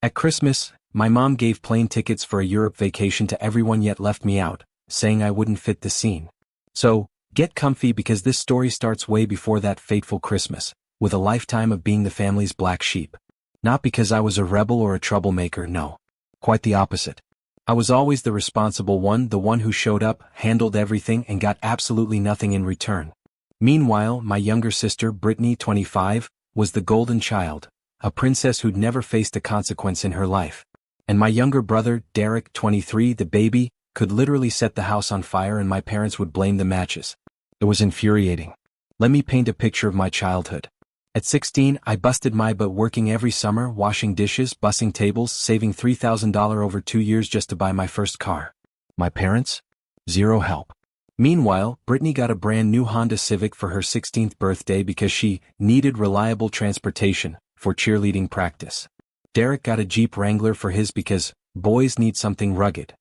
At Christmas, my mom gave plane tickets for a Europe vacation to everyone yet left me out, saying I wouldn't fit the scene. So, get comfy because this story starts way before that fateful Christmas, with a lifetime of being the family's black sheep. Not because I was a rebel or a troublemaker, no. Quite the opposite. I was always the responsible one, the one who showed up, handled everything and got absolutely nothing in return. Meanwhile, my younger sister, Britney, 25, was the golden child, a princess who'd never faced a consequence in her life. And my younger brother, Derek, 23, the baby, could literally set the house on fire and my parents would blame the matches. It was infuriating. Let me paint a picture of my childhood. At 16, I busted my butt working every summer, washing dishes, bussing tables, saving $3,000 over 2 years just to buy my first car. My parents? Zero help. Meanwhile, Britney got a brand new Honda Civic for her 16th birthday because she needed reliable transportation for cheerleading practice. Derek got a Jeep Wrangler for his because boys need something rugged.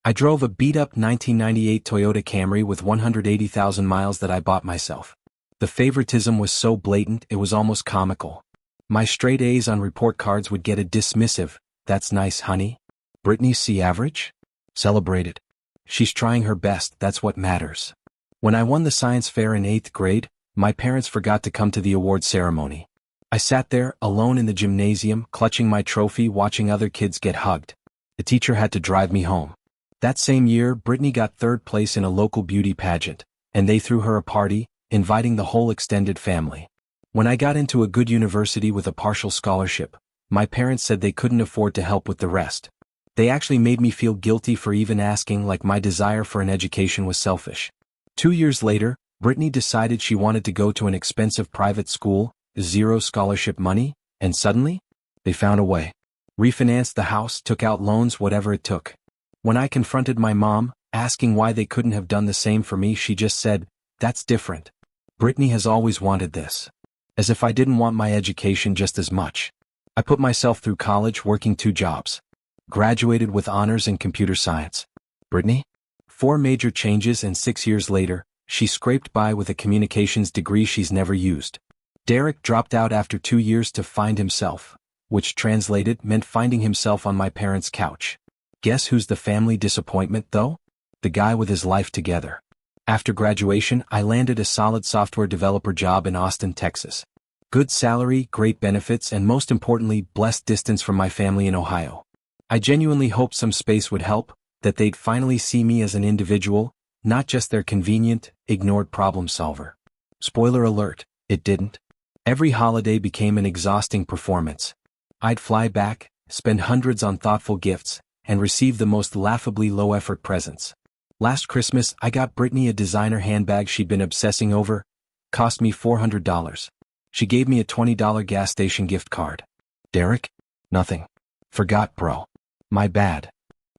I drove a beat-up 1998 Toyota Camry with 180,000 miles that I bought myself. The favoritism was so blatant it was almost comical. My straight A's on report cards would get a dismissive, "That's nice, honey." Britney's C average? Celebrate it. She's trying her best, that's what matters. When I won the science fair in 8th grade, my parents forgot to come to the award ceremony. I sat there, alone in the gymnasium, clutching my trophy, watching other kids get hugged. The teacher had to drive me home. That same year, Britney got 3rd place in a local beauty pageant, and they threw her a party, inviting the whole extended family. When I got into a good university with a partial scholarship, my parents said they couldn't afford to help with the rest. They actually made me feel guilty for even asking, like my desire for an education was selfish. 2 years later, Britney decided she wanted to go to an expensive private school, zero scholarship money, and suddenly, they found a way. Refinanced the house, took out loans, whatever it took. When I confronted my mom, asking why they couldn't have done the same for me, she just said, "That's different. Britney has always wanted this." As if I didn't want my education just as much. I put myself through college working 2 jobs. Graduated with honors in computer science. Britney? 4 major changes and 6 years later, she scraped by with a communications degree she's never used. Derek dropped out after 2 years to find himself, which translated meant finding himself on my parents' couch. Guess who's the family disappointment though? The guy with his life together. After graduation, I landed a solid software developer job in Austin, Texas. Good salary, great benefits, and most importantly, blessed distance from my family in Ohio. I genuinely hoped some space would help, that they'd finally see me as an individual, not just their convenient, ignored problem solver. Spoiler alert, it didn't. Every holiday became an exhausting performance. I'd fly back, spend hundreds on thoughtful gifts, and receive the most laughably low-effort presents. Last Christmas, I got Britney a designer handbag she'd been obsessing over. Cost me $400. She gave me a $20 gas station gift card. Derek? Nothing. Forgot, bro. My bad.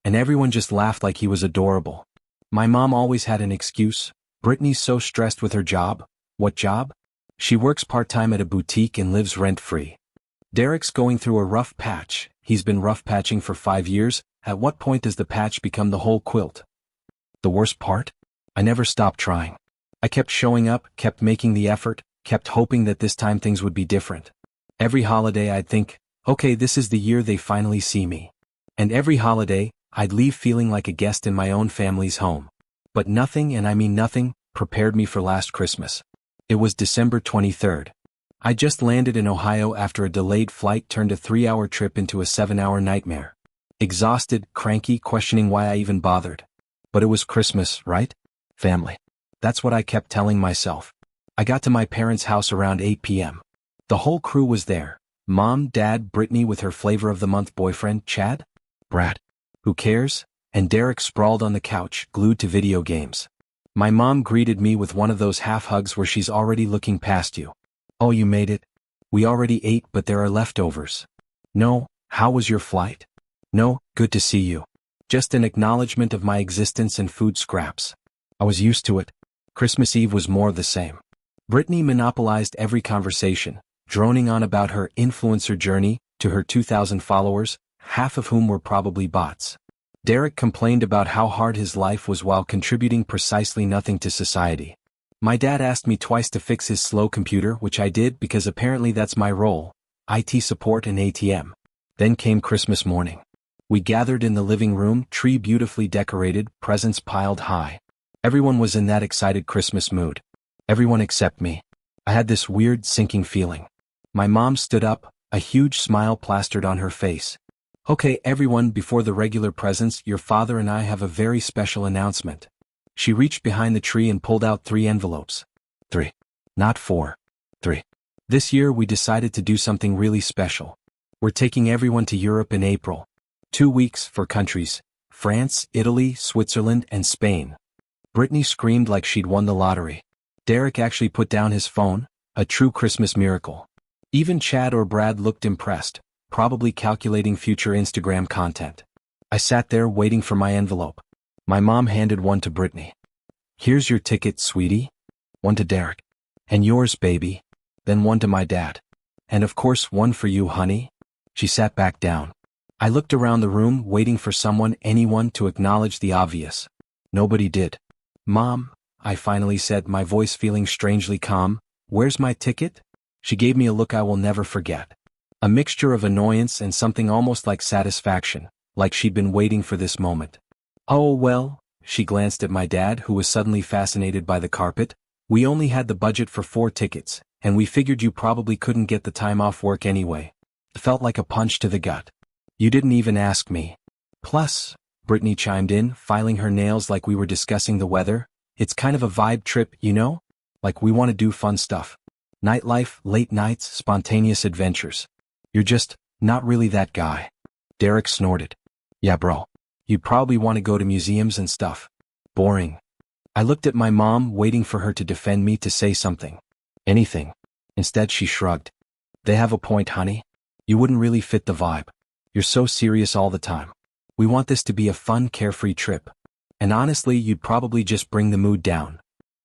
And everyone just laughed like he was adorable. My mom always had an excuse. Britney's so stressed with her job. What job? She works part-time at a boutique and lives rent-free. Derek's going through a rough patch. He's been rough patching for 5 years. At what point does the patch become the whole quilt? The worst part? I never stopped trying. I kept showing up, kept making the effort, kept hoping that this time things would be different. Every holiday I'd think, okay, this is the year they finally see me. And every holiday, I'd leave feeling like a guest in my own family's home. But nothing, and I mean nothing, prepared me for last Christmas. It was December 23rd. I just landed in Ohio after a delayed flight turned a 3-hour trip into a 7-hour nightmare. Exhausted, cranky, questioning why I even bothered. But it was Christmas, right? Family. That's what I kept telling myself. I got to my parents' house around 8 p.m. The whole crew was there. Mom, Dad, Britney with her flavor of the month boyfriend, Chad? Brad. Who cares? And Derek sprawled on the couch, glued to video games. My mom greeted me with one of those half hugs where she's already looking past you. Oh, you made it? We already ate, but there are leftovers. No, how was your flight? No, good to see you. Just an acknowledgement of my existence and food scraps. I was used to it. Christmas Eve was more of the same. Britney monopolized every conversation, droning on about her influencer journey to her 2,000 followers, half of whom were probably bots. Derek complained about how hard his life was while contributing precisely nothing to society. My dad asked me twice to fix his slow computer, which I did because apparently that's my role, IT support and ATM. Then came Christmas morning. We gathered in the living room, tree beautifully decorated, presents piled high. Everyone was in that excited Christmas mood. Everyone except me. I had this weird, sinking feeling. My mom stood up, a huge smile plastered on her face. "Okay, everyone, before the regular presents, your father and I have a very special announcement." She reached behind the tree and pulled out 3 envelopes. 3. Not 4. 3. This year we decided to do something really special. We're taking everyone to Europe in April. 2 weeks for countries: France, Italy, Switzerland, and Spain. Britney screamed like she'd won the lottery. Derek actually put down his phone, a true Christmas miracle. Even Chad or Brad looked impressed, probably calculating future Instagram content. I sat there waiting for my envelope. My mom handed one to Britney. "Here's your ticket, sweetie." One to Derek. "And yours, baby." Then one to my dad. "And of course one for you, honey." She sat back down. I looked around the room, waiting for anyone to acknowledge the obvious. Nobody did. "Mom," I finally said, my voice feeling strangely calm, "where's my ticket?" She gave me a look I will never forget. A mixture of annoyance and something almost like satisfaction, like she'd been waiting for this moment. "Oh well," she glanced at my dad, who was suddenly fascinated by the carpet. "We only had the budget for 4 tickets, and we figured you probably couldn't get the time off work anyway." It felt like a punch to the gut. "You didn't even ask me." "Plus," Britney chimed in, filing her nails like we were discussing the weather, "it's kind of a vibe trip, you know? Like we want to do fun stuff. Nightlife, late nights, spontaneous adventures. You're just not really that guy." Derek snorted. "Yeah, bro. You'd probably want to go to museums and stuff. Boring." I looked at my mom, waiting for her to defend me, to say something. Anything. Instead she shrugged. "They have a point, honey. You wouldn't really fit the vibe. You're so serious all the time. We want this to be a fun, carefree trip. And honestly, you'd probably just bring the mood down.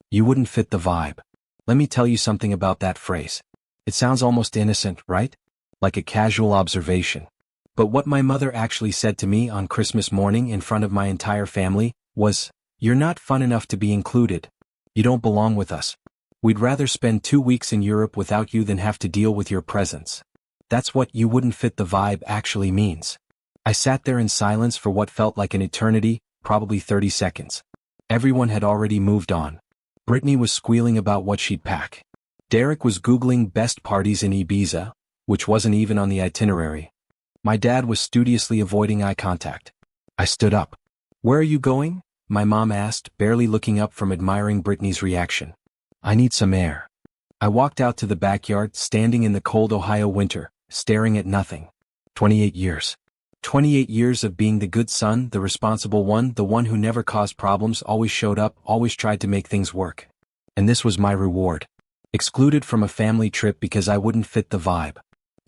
You wouldn't fit the vibe." Let me tell you something about that phrase. It sounds almost innocent, right? Like a casual observation. But what my mother actually said to me on Christmas morning in front of my entire family was, "You're not fun enough to be included. You don't belong with us. We'd rather spend 2 weeks in Europe without you than have to deal with your presence." That's what "you wouldn't fit the vibe" actually means. I sat there in silence for what felt like an eternity, probably 30 seconds. Everyone had already moved on. Britney was squealing about what she'd pack. Derek was Googling best parties in Ibiza, which wasn't even on the itinerary. My dad was studiously avoiding eye contact. I stood up. "Where are you going?" my mom asked, barely looking up from admiring Britney's reaction. "I need some air." I walked out to the backyard, standing in the cold Ohio winter, staring at nothing. 28 years. 28 years of being the good son, the responsible one, the one who never caused problems, always showed up, always tried to make things work. And this was my reward. Excluded from a family trip because I wouldn't fit the vibe.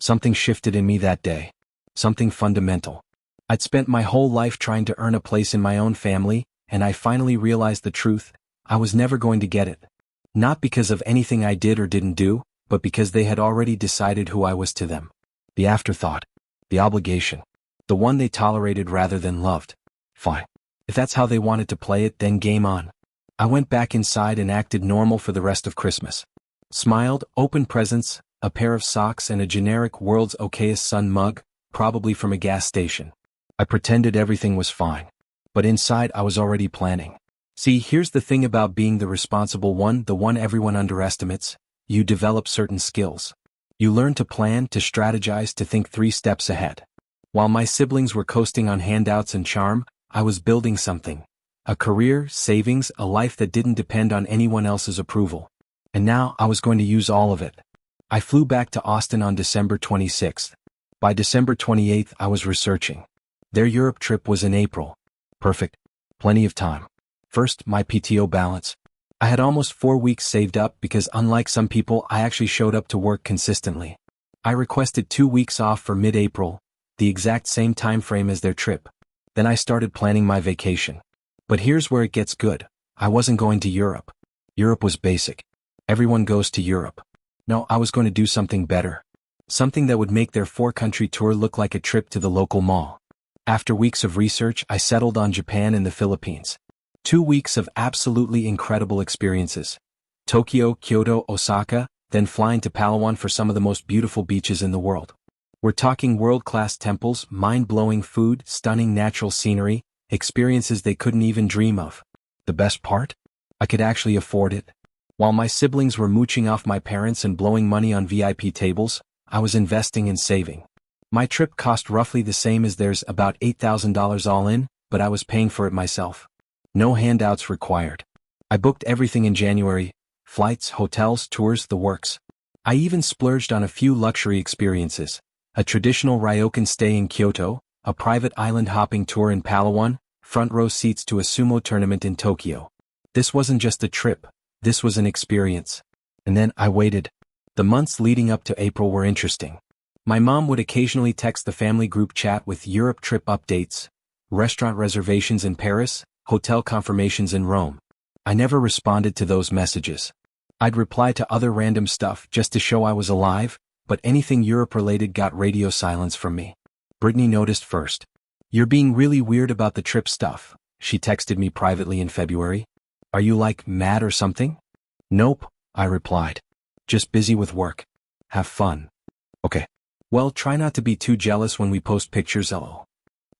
Something shifted in me that day. Something fundamental. I'd spent my whole life trying to earn a place in my own family, and I finally realized the truth: I was never going to get it. Not because of anything I did or didn't do, but because they had already decided who I was to them. The afterthought. The obligation. The one they tolerated rather than loved. Fine. If that's how they wanted to play it, then game on. I went back inside and acted normal for the rest of Christmas. Smiled, opened presents, a pair of socks and a generic "World's Okayest Son" mug, probably from a gas station. I pretended everything was fine. But inside I was already planning. See, here's the thing about being the responsible one, the one everyone underestimates: you develop certain skills. You learn to plan, to strategize, to think 3 steps ahead. While my siblings were coasting on handouts and charm, I was building something. A career, savings, a life that didn't depend on anyone else's approval. And now I was going to use all of it. I flew back to Austin on December 26th. By December 28th I was researching. Their Europe trip was in April. Perfect. Plenty of time. First, my PTO balance. I had almost 4 weeks saved up because, unlike some people, I actually showed up to work consistently. I requested 2 weeks off for mid-April, the exact same time frame as their trip. Then I started planning my vacation. But here's where it gets good. I wasn't going to Europe. Europe was basic. Everyone goes to Europe. No, I was going to do something better. Something that would make their 4-country tour look like a trip to the local mall. After weeks of research, I settled on Japan and the Philippines. 2 weeks of absolutely incredible experiences. Tokyo, Kyoto, Osaka, then flying to Palawan for some of the most beautiful beaches in the world. We're talking world-class temples, mind-blowing food, stunning natural scenery, experiences they couldn't even dream of. The best part? I could actually afford it. While my siblings were mooching off my parents and blowing money on VIP tables, I was investing and saving. My trip cost roughly the same as theirs, about $8,000 all in, but I was paying for it myself. No handouts required. I booked everything in January: flights, hotels, tours, the works. I even splurged on a few luxury experiences: a traditional ryokan stay in Kyoto, a private island hopping tour in Palawan, front row seats to a sumo tournament in Tokyo. This wasn't just a trip, this was an experience. And then I waited. The months leading up to April were interesting. My mom would occasionally text the family group chat with Europe trip updates, restaurant reservations in Paris, hotel confirmations in Rome. I never responded to those messages. I'd reply to other random stuff just to show I was alive, but anything Europe-related got radio silence from me. Britney noticed first. "You're being really weird about the trip stuff," she texted me privately in February. "Are you like mad or something?" "Nope," I replied. "Just busy with work. Have fun." "Okay. Well, try not to be too jealous when we post pictures, lol."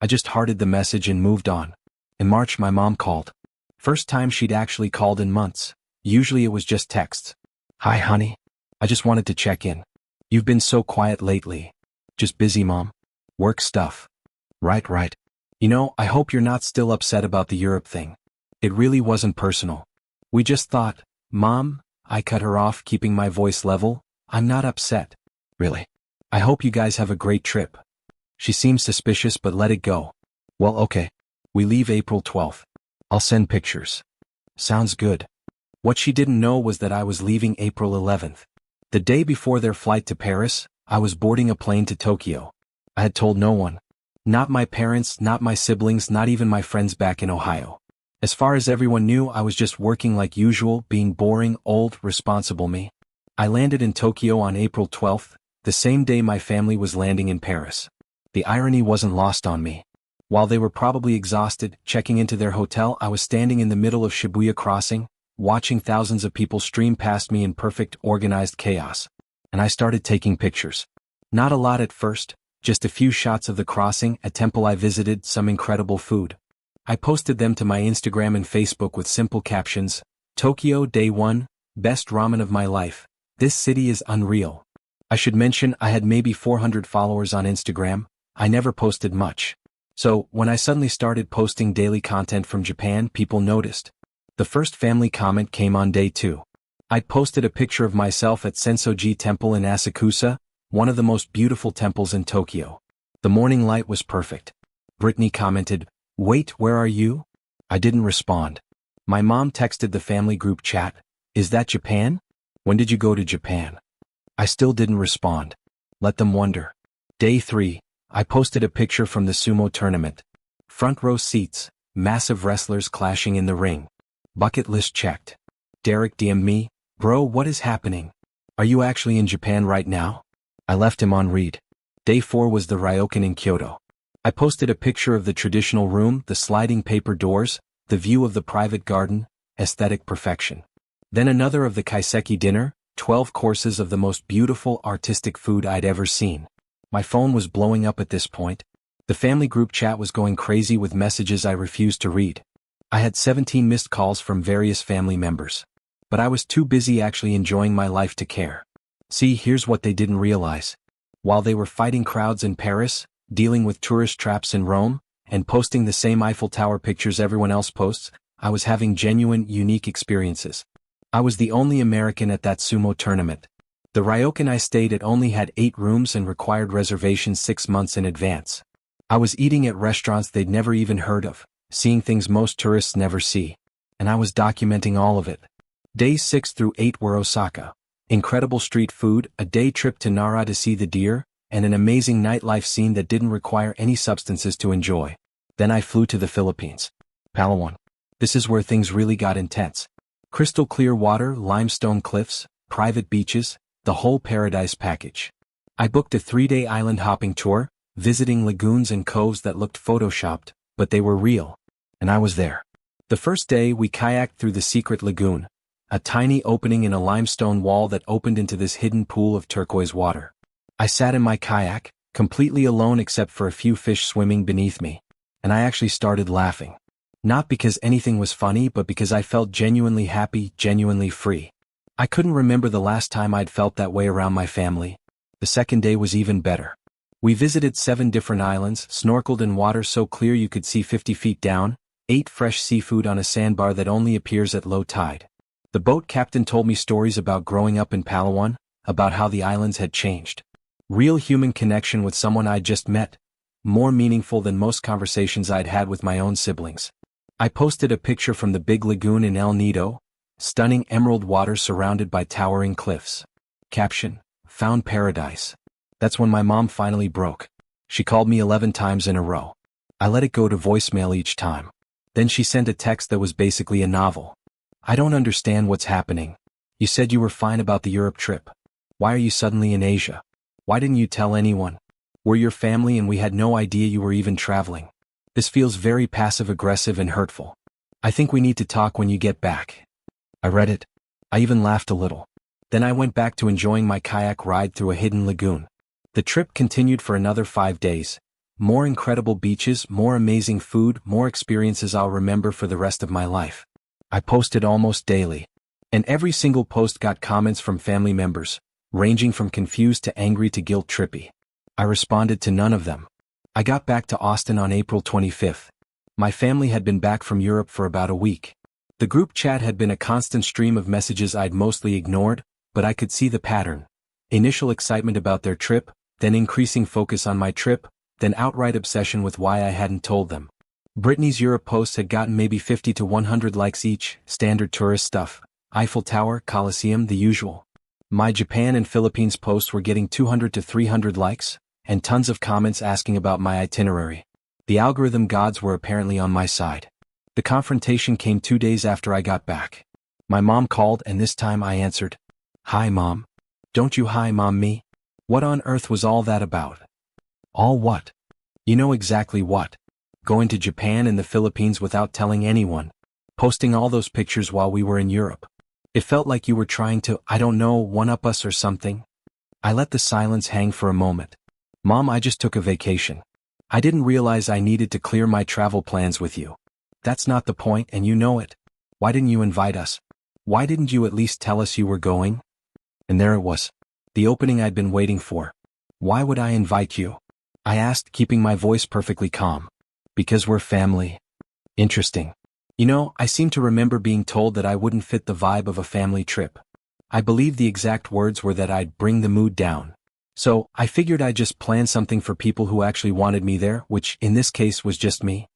I just hearted the message and moved on. In March, my mom called. First time she'd actually called in months. Usually it was just texts. "Hi, honey. I just wanted to check in. You've been so quiet lately." "Just busy, Mom. Work stuff." Right. "You know, I hope you're not still upset about the Europe thing. It really wasn't personal. We just thought." "Mom," I cut her off, keeping my voice level, "I'm not upset. Really. I hope you guys have a great trip." She seemed suspicious but let it go. "Well, okay. We leave April 12th. I'll send pictures." "Sounds good." What she didn't know was that I was leaving April 11th. The day before their flight to Paris, I was boarding a plane to Tokyo. I had told no one. Not my parents, not my siblings, not even my friends back in Ohio. As far as everyone knew, I was just working like usual, being boring, old, responsible me. I landed in Tokyo on April 12th, the same day my family was landing in Paris. The irony wasn't lost on me. While they were probably exhausted, checking into their hotel, I was standing in the middle of Shibuya Crossing, watching thousands of people stream past me in perfect, organized chaos. And I started taking pictures. Not a lot at first, just a few shots of the crossing, a temple I visited, some incredible food. I posted them to my Instagram and Facebook with simple captions: "Tokyo, Day 1, best ramen of my life. This city is unreal." I should mention I had maybe 400 followers on Instagram. I never posted much. So, when I suddenly started posting daily content from Japan, people noticed. The first family comment came on day 2. I'd posted a picture of myself at Sensoji Temple in Asakusa, one of the most beautiful temples in Tokyo. The morning light was perfect. Britney commented, "Wait, where are you?" I didn't respond. My mom texted the family group chat, "Is that Japan? When did you go to Japan?" I still didn't respond. Let them wonder. Day 3, I posted a picture from the sumo tournament. Front row seats, massive wrestlers clashing in the ring. Bucket list checked. Derek DM'd me, "Bro, what is happening? Are you actually in Japan right now?" I left him on read. Day 4 was the ryokan in Kyoto. I posted a picture of the traditional room, the sliding paper doors, the view of the private garden, aesthetic perfection. Then another of the kaiseki dinner, 12 courses of the most beautiful artistic food I'd ever seen. My phone was blowing up at this point. The family group chat was going crazy with messages I refused to read. I had 17 missed calls from various family members. But I was too busy actually enjoying my life to care. See, here's what they didn't realize. While they were fighting crowds in Paris, dealing with tourist traps in Rome, and posting the same Eiffel Tower pictures everyone else posts, I was having genuine, unique experiences. I was the only American at that sumo tournament. The ryokan I stayed at only had 8 rooms and required reservations 6 months in advance. I was eating at restaurants they'd never even heard of, seeing things most tourists never see. And I was documenting all of it. Days 6 through 8 were Osaka. Incredible street food, a day trip to Nara to see the deer, and an amazing nightlife scene that didn't require any substances to enjoy. Then I flew to the Philippines. Palawan. This is where things really got intense. Crystal clear water, limestone cliffs, private beaches, the whole paradise package. I booked a 3-day island hopping tour, visiting lagoons and coves that looked photoshopped, but they were real. And I was there. The first day we kayaked through the secret lagoon, a tiny opening in a limestone wall that opened into this hidden pool of turquoise water. I sat in my kayak, completely alone except for a few fish swimming beneath me. And I actually started laughing. Not because anything was funny, but because I felt genuinely happy, genuinely free. I couldn't remember the last time I'd felt that way around my family. The second day was even better. We visited 7 different islands, snorkeled in water so clear you could see 50 feet down, ate fresh seafood on a sandbar that only appears at low tide. The boat captain told me stories about growing up in Palawan, about how the islands had changed. Real human connection with someone I'd just met, more meaningful than most conversations I'd had with my own siblings. I posted a picture from the big lagoon in El Nido, stunning emerald water surrounded by towering cliffs. Caption: found paradise. That's when my mom finally broke. She called me 11 times in a row. I let it go to voicemail each time. Then she sent a text that was basically a novel. I don't understand what's happening. You said you were fine about the Europe trip. Why are you suddenly in Asia? Why didn't you tell anyone? We're your family and we had no idea you were even traveling. This feels very passive-aggressive and hurtful. I think we need to talk when you get back. I read it. I even laughed a little. Then I went back to enjoying my kayak ride through a hidden lagoon. The trip continued for another 5 days. More incredible beaches, more amazing food, more experiences I'll remember for the rest of my life. I posted almost daily. And every single post got comments from family members, ranging from confused to angry to guilt-trippy. I responded to none of them. I got back to Austin on April 25th. My family had been back from Europe for about a week. The group chat had been a constant stream of messages I'd mostly ignored, but I could see the pattern. Initial excitement about their trip, then increasing focus on my trip, then outright obsession with why I hadn't told them. Britney's Europe posts had gotten maybe 50 to 100 likes each, standard tourist stuff, Eiffel Tower, Colosseum, the usual. My Japan and Philippines posts were getting 200 to 300 likes, and tons of comments asking about my itinerary. The algorithm gods were apparently on my side. The confrontation came 2 days after I got back. My mom called and this time I answered. Hi mom. Don't you hi mom me? What on earth was all that about? All what? You know exactly what. Going to Japan and the Philippines without telling anyone. Posting all those pictures while we were in Europe. It felt like you were trying to, I don't know, one-up us or something. I let the silence hang for a moment. Mom, I just took a vacation. I didn't realize I needed to clear my travel plans with you. That's not the point and you know it. Why didn't you invite us? Why didn't you at least tell us you were going? And there it was. The opening I'd been waiting for. Why would I invite you? I asked, keeping my voice perfectly calm. Because we're family. Interesting. You know, I seem to remember being told that I wouldn't fit the vibe of a family trip. I believe the exact words were that I'd bring the mood down. So, I figured I'd just plan something for people who actually wanted me there, which, in this case, was just me.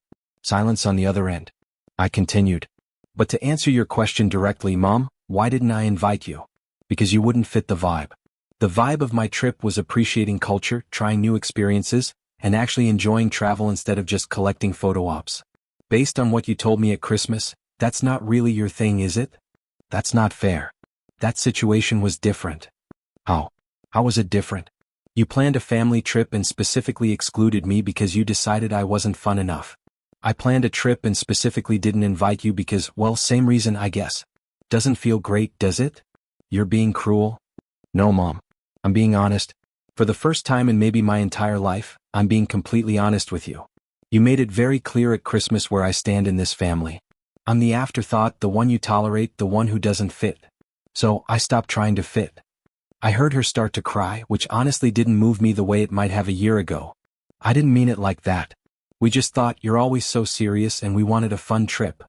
Silence on the other end. I continued. But to answer your question directly, Mom, why didn't I invite you? Because you wouldn't fit the vibe. The vibe of my trip was appreciating culture, trying new experiences, and actually enjoying travel instead of just collecting photo ops. Based on what you told me at Christmas, that's not really your thing, is it? That's not fair. That situation was different. How? How was it different? You planned a family trip and specifically excluded me because you decided I wasn't fun enough. I planned a trip and specifically didn't invite you because, well, same reason I guess. Doesn't feel great, does it? You're being cruel? No, Mom. I'm being honest. For the first time in maybe my entire life, I'm being completely honest with you. You made it very clear at Christmas where I stand in this family. I'm the afterthought, the one you tolerate, the one who doesn't fit. So, I stopped trying to fit. I heard her start to cry, which honestly didn't move me the way it might have a year ago. I didn't mean it like that. We just thought you're always so serious and we wanted a fun trip.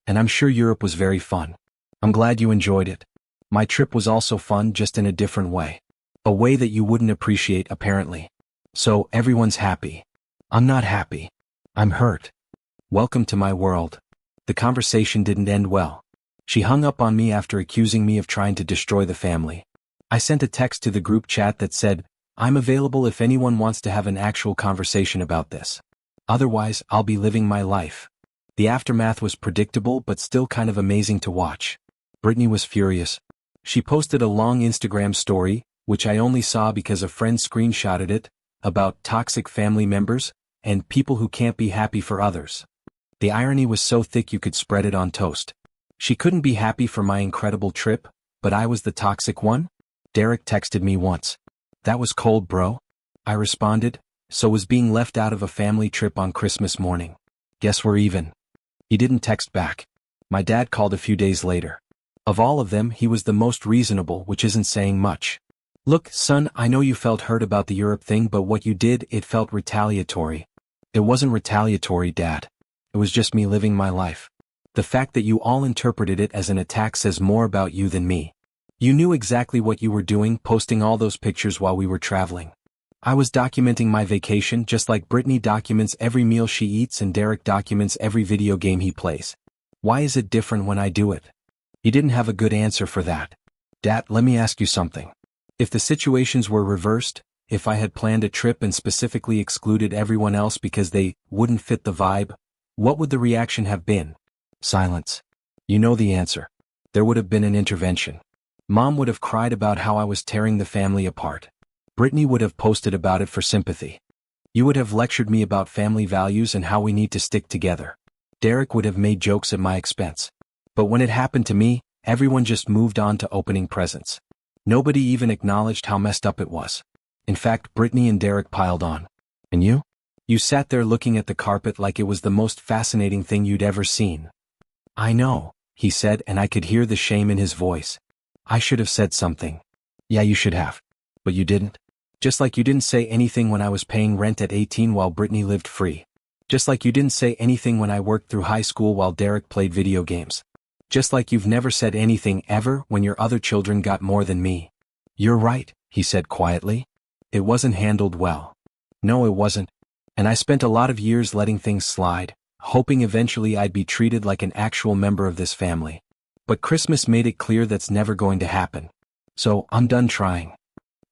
And I'm sure Europe was very fun. I'm glad you enjoyed it. My trip was also fun, just in a different way. A way that you wouldn't appreciate, apparently. So, everyone's happy. I'm not happy. I'm hurt. Welcome to my world. The conversation didn't end well. She hung up on me after accusing me of trying to destroy the family. I sent a text to the group chat that said, I'm available if anyone wants to have an actual conversation about this. Otherwise, I'll be living my life. The aftermath was predictable but still kind of amazing to watch. Britney was furious. She posted a long Instagram story, which I only saw because a friend screenshotted it, about toxic family members, and people who can't be happy for others. The irony was so thick you could spread it on toast. She couldn't be happy for my incredible trip, but I was the toxic one? Derek texted me once. That was cold, bro. I responded, so was being left out of a family trip on Christmas morning. Guess we're even. He didn't text back. My dad called a few days later. Of all of them, he was the most reasonable, which isn't saying much. Look, son, I know you felt hurt about the Europe thing, but what you did, it felt retaliatory. It wasn't retaliatory, Dad. It was just me living my life. The fact that you all interpreted it as an attack says more about you than me. You knew exactly what you were doing, posting all those pictures while we were traveling. I was documenting my vacation just like Britney documents every meal she eats and Derek documents every video game he plays. Why is it different when I do it? He didn't have a good answer for that. Dad, let me ask you something. If the situations were reversed, if I had planned a trip and specifically excluded everyone else because they wouldn't fit the vibe, what would the reaction have been? Silence. You know the answer. There would have been an intervention. Mom would have cried about how I was tearing the family apart. Britney would have posted about it for sympathy. You would have lectured me about family values and how we need to stick together. Derek would have made jokes at my expense. But when it happened to me, everyone just moved on to opening presents. Nobody even acknowledged how messed up it was. In fact, Britney and Derek piled on. And you? You sat there looking at the carpet like it was the most fascinating thing you'd ever seen. I know, he said, and I could hear the shame in his voice. I should have said something. Yeah, you should have. But you didn't. Just like you didn't say anything when I was paying rent at 18 while Britney lived free. Just like you didn't say anything when I worked through high school while Derek played video games. Just like you've never said anything ever when your other children got more than me. You're right, he said quietly. It wasn't handled well. No, it wasn't. And I spent a lot of years letting things slide, hoping eventually I'd be treated like an actual member of this family. But Christmas made it clear that's never going to happen. So, I'm done trying.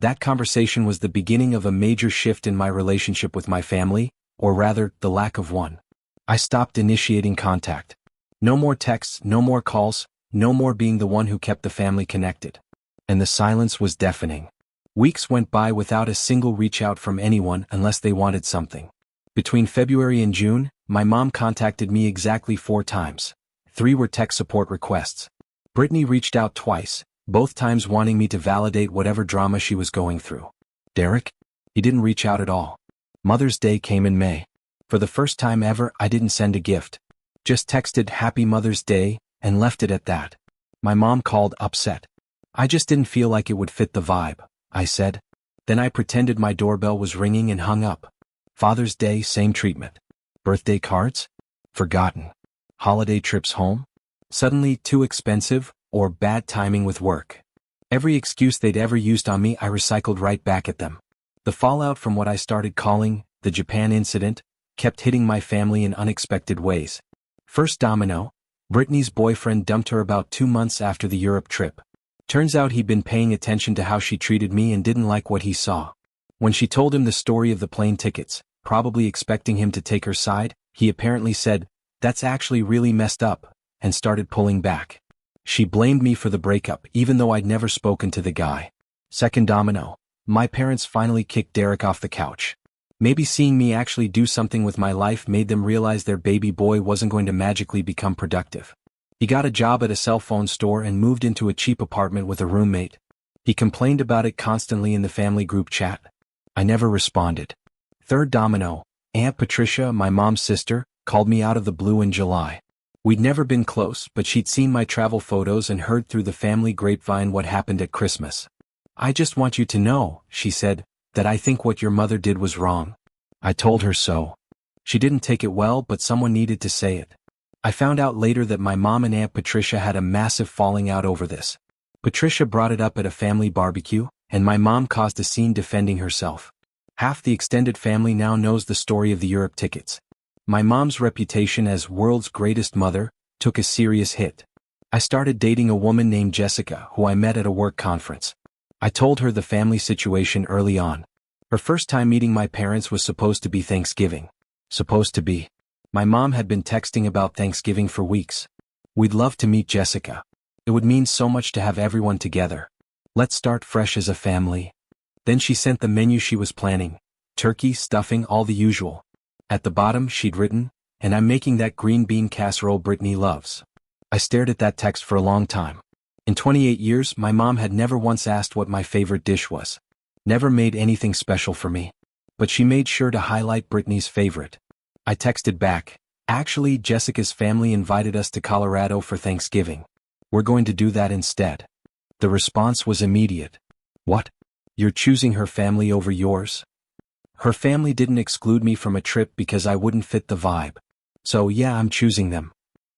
That conversation was the beginning of a major shift in my relationship with my family, or rather, the lack of one. I stopped initiating contact. No more texts, no more calls, no more being the one who kept the family connected. And the silence was deafening. Weeks went by without a single reach out from anyone unless they wanted something. Between February and June, my mom contacted me exactly 4 times. 3 were tech support requests. Britney reached out twice, both times wanting me to validate whatever drama she was going through. Derek? He didn't reach out at all. Mother's Day came in May. For the first time ever, I didn't send a gift. Just texted Happy Mother's Day, and left it at that. My mom called upset. I just didn't feel like it would fit the vibe, I said. Then I pretended my doorbell was ringing and hung up. Father's Day, same treatment. Birthday cards? Forgotten. Holiday trips home? Suddenly too expensive, or bad timing with work. Every excuse they'd ever used on me I recycled right back at them. The fallout from what I started calling the Japan incident kept hitting my family in unexpected ways. First domino, Britney's boyfriend dumped her about 2 months after the Europe trip. Turns out he'd been paying attention to how she treated me and didn't like what he saw. When she told him the story of the plane tickets, probably expecting him to take her side, he apparently said, "That's actually really messed up," and started pulling back. She blamed me for the breakup even though I'd never spoken to the guy. Second domino, my parents finally kicked Derek off the couch. Maybe seeing me actually do something with my life made them realize their baby boy wasn't going to magically become productive. He got a job at a cell phone store and moved into a cheap apartment with a roommate. He complained about it constantly in the family group chat. I never responded. Third domino, Aunt Patricia, my mom's sister, called me out of the blue in July. We'd never been close, but she'd seen my travel photos and heard through the family grapevine what happened at Christmas. "I just want you to know," she said, "that I think what your mother did was wrong." I told her so. She didn't take it well, but someone needed to say it. I found out later that my mom and Aunt Patricia had a massive falling out over this. Patricia brought it up at a family barbecue, and my mom caused a scene defending herself. Half the extended family now knows the story of the Europe tickets. My mom's reputation as world's greatest mother took a serious hit. I started dating a woman named Jessica who I met at a work conference. I told her the family situation early on. Her first time meeting my parents was supposed to be Thanksgiving. Supposed to be. My mom had been texting about Thanksgiving for weeks. "We'd love to meet Jessica. It would mean so much to have everyone together. Let's start fresh as a family." Then she sent the menu she was planning. Turkey, stuffing, all the usual. At the bottom she'd written, "And I'm making that green bean casserole Britney loves." I stared at that text for a long time. In 28 years, my mom had never once asked what my favorite dish was. Never made anything special for me. but she made sure to highlight Britney's favorite. I texted back, "Actually, Jessica's family invited us to Colorado for Thanksgiving. We're going to do that instead." The response was immediate. "What? You're choosing her family over yours?" Her family didn't exclude me from a trip because I wouldn't fit the vibe. So yeah, I'm choosing them.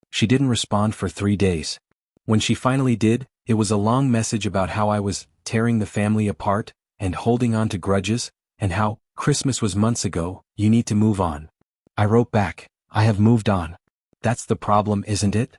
She didn't respond for 3 days. When she finally did, it was a long message about how I was tearing the family apart and holding on to grudges, and how Christmas was months ago, you need to move on. I wrote back, "I have moved on. That's the problem, isn't it?"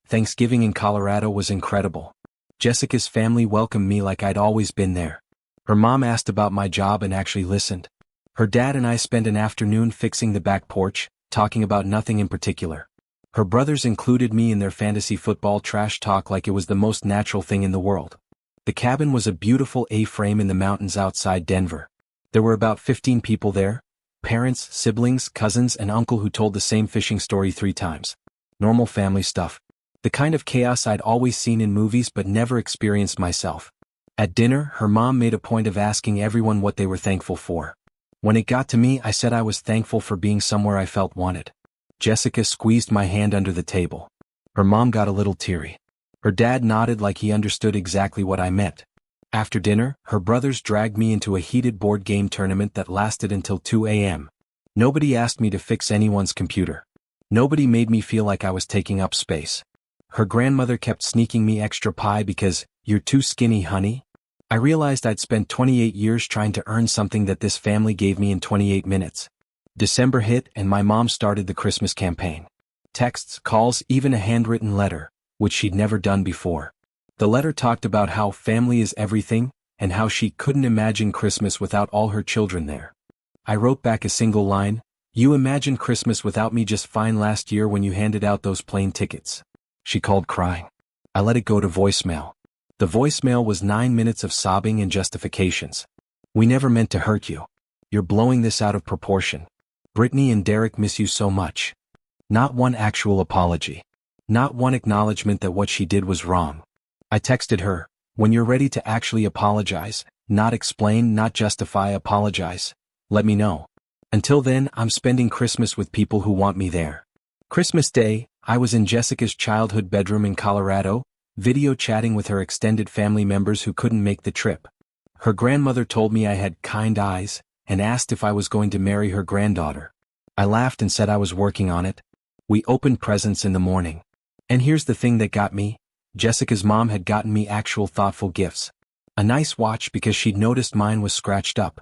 Thanksgiving in Colorado was incredible. Jessica's family welcomed me like I'd always been there. Her mom asked about my job and actually listened. Her dad and I spent an afternoon fixing the back porch, talking about nothing in particular. Her brothers included me in their fantasy football trash talk like it was the most natural thing in the world. The cabin was a beautiful A-frame in the mountains outside Denver. There were about 15 people there, parents, siblings, cousins, and uncle who told the same fishing story 3 times. Normal family stuff. The kind of chaos I'd always seen in movies but never experienced myself. At dinner, her mom made a point of asking everyone what they were thankful for. When it got to me, I said I was thankful for being somewhere I felt wanted. Jessica squeezed my hand under the table. Her mom got a little teary. Her dad nodded like he understood exactly what I meant. After dinner, her brothers dragged me into a heated board game tournament that lasted until 2 a.m. Nobody asked me to fix anyone's computer. Nobody made me feel like I was taking up space. Her grandmother kept sneaking me extra pie because, "You're too skinny, honey." I realized I'd spent 28 years trying to earn something that this family gave me in 28 minutes. December hit and my mom started the Christmas campaign. Texts, calls, even a handwritten letter, which she'd never done before. The letter talked about how family is everything, and how she couldn't imagine Christmas without all her children there. I wrote back a single line, "You imagined Christmas without me just fine last year when you handed out those plane tickets." She called crying. I let it go to voicemail. The voicemail was 9 minutes of sobbing and justifications. "We never meant to hurt you. You're blowing this out of proportion. Britney and Derek miss you so much." Not one actual apology. Not one acknowledgement that what she did was wrong. I texted her, "When you're ready to actually apologize, not explain, not justify, apologize, let me know. Until then, I'm spending Christmas with people who want me there." Christmas Day, I was in Jessica's childhood bedroom in Colorado, video chatting with her extended family members who couldn't make the trip. Her grandmother told me I had kind eyes, and asked if I was going to marry her granddaughter. I laughed and said I was working on it. We opened presents in the morning. And here's the thing that got me. Jessica's mom had gotten me actual thoughtful gifts. A nice watch because she'd noticed mine was scratched up.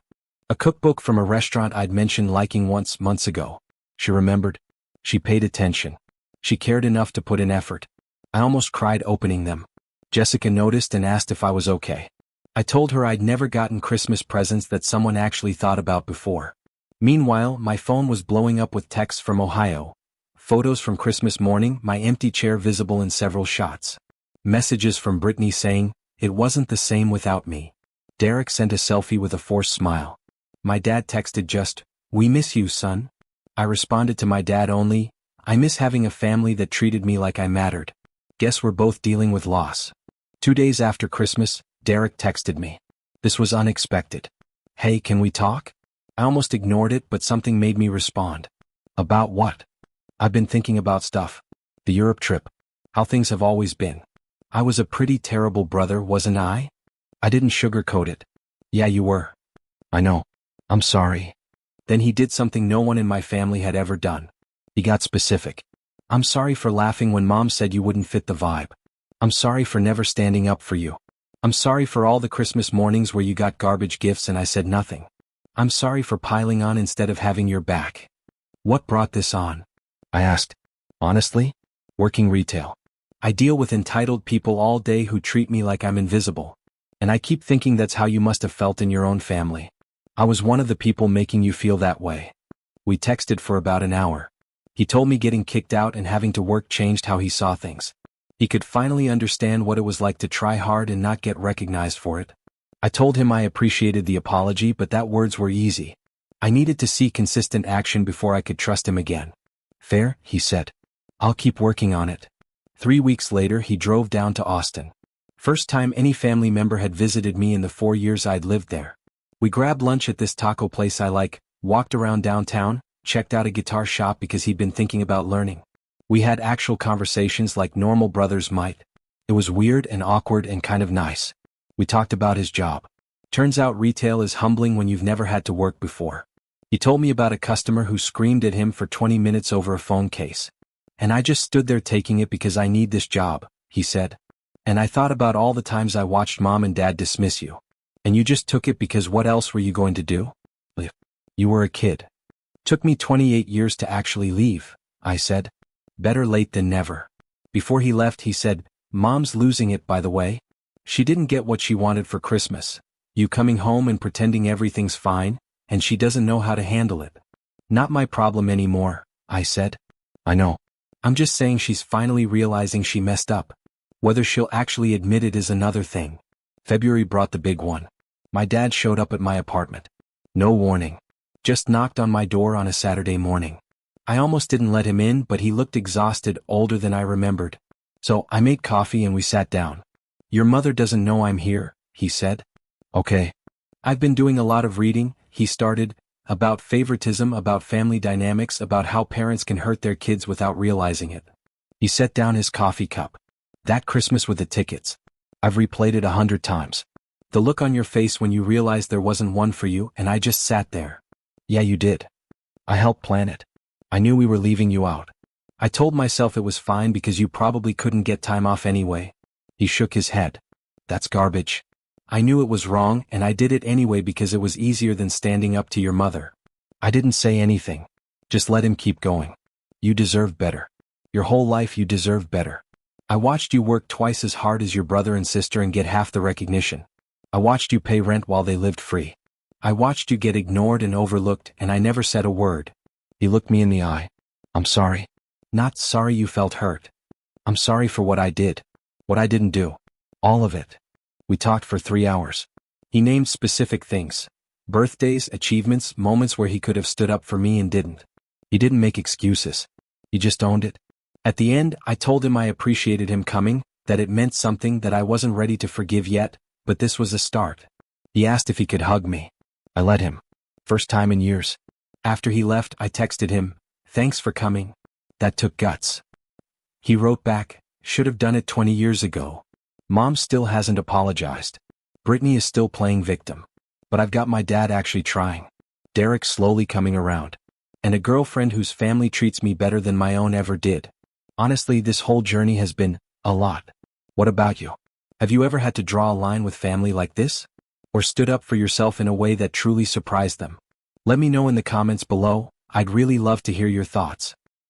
A cookbook from a restaurant I'd mentioned liking once months ago. She remembered. She paid attention. She cared enough to put in effort. I almost cried opening them. Jessica noticed and asked if I was okay. I told her I'd never gotten Christmas presents that someone actually thought about before. Meanwhile, my phone was blowing up with texts from Ohio. Photos from Christmas morning, my empty chair visible in several shots. Messages from Britney saying, "It wasn't the same without me." Derek sent a selfie with a forced smile. My dad texted just, "We miss you, son." I responded to my dad only, "I miss having a family that treated me like I mattered." Guess we're both dealing with loss. 2 days after Christmas, Derek texted me. This was unexpected. "Hey, can we talk?" I almost ignored it, but something made me respond. "About what?" "I've been thinking about stuff. The Europe trip. How things have always been. I was a pretty terrible brother, wasn't I?" I didn't sugarcoat it. "Yeah, you were." "I know. I'm sorry." Then he did something no one in my family had ever done. He got specific. "I'm sorry for laughing when Mom said you wouldn't fit the vibe. I'm sorry for never standing up for you. I'm sorry for all the Christmas mornings where you got garbage gifts and I said nothing. I'm sorry for piling on instead of having your back." "What brought this on?" I asked. "Honestly? Working retail. I deal with entitled people all day who treat me like I'm invisible. And I keep thinking that's how you must have felt in your own family. I was one of the people making you feel that way." We texted for about an hour. He told me getting kicked out and having to work changed how he saw things. He could finally understand what it was like to try hard and not get recognized for it. I told him I appreciated the apology, but that words were easy. I needed to see consistent action before I could trust him again. "Fair," he said. "I'll keep working on it." 3 weeks later, he drove down to Austin. First time any family member had visited me in the 4 years I'd lived there. We grabbed lunch at this taco place I like, walked around downtown, checked out a guitar shop because he'd been thinking about learning. We had actual conversations like normal brothers might. It was weird and awkward and kind of nice. We talked about his job. Turns out retail is humbling when you've never had to work before. He told me about a customer who screamed at him for 20 minutes over a phone case. And I just stood there taking it because I need this job, he said. And I thought about all the times I watched mom and dad dismiss you. And you just took it because what else were you going to do? You were a kid. Took me 28 years to actually leave, I said. Better late than never. Before he left he said, Mom's losing it by the way. She didn't get what she wanted for Christmas. You coming home and pretending everything's fine, and she doesn't know how to handle it. Not my problem anymore, I said. I know. I'm just saying she's finally realizing she messed up. Whether she'll actually admit it is another thing. February brought the big one. My dad showed up at my apartment. No warning. Just knocked on my door on a Saturday morning. I almost didn't let him in, but he looked exhausted, older than I remembered. So I made coffee and we sat down. Your mother doesn't know I'm here, he said. Okay. I've been doing a lot of reading, he started, about favoritism, about family dynamics, about how parents can hurt their kids without realizing it. He set down his coffee cup. That Christmas with the tickets. I've replayed it 100 times. The look on your face when you realized there wasn't one for you, and I just sat there. Yeah, you did. I helped plan it. I knew we were leaving you out. I told myself it was fine because you probably couldn't get time off anyway. He shook his head. That's garbage. I knew it was wrong and I did it anyway because it was easier than standing up to your mother. I didn't say anything. Just let him keep going. You deserve better. Your whole life you deserve better. I watched you work twice as hard as your brother and sister and get half the recognition. I watched you pay rent while they lived free. I watched you get ignored and overlooked and I never said a word. He looked me in the eye. I'm sorry. Not sorry you felt hurt. I'm sorry for what I did. What I didn't do. All of it. We talked for 3 hours. He named specific things. Birthdays, achievements, moments where he could have stood up for me and didn't. He didn't make excuses. He just owned it. At the end, I told him I appreciated him coming, that it meant something, that I wasn't ready to forgive yet, but this was a start. He asked if he could hug me. I let him. First time in years. After he left, I texted him, thanks for coming. That took guts. He wrote back, should have done it 20 years ago. Mom still hasn't apologized. Britney is still playing victim. But I've got my dad actually trying. Derek slowly coming around. And a girlfriend whose family treats me better than my own ever did. Honestly, this whole journey has been a lot. What about you? Have you ever had to draw a line with family like this? Or stood up for yourself in a way that truly surprised them? Let me know in the comments below. I'd really love to hear your thoughts.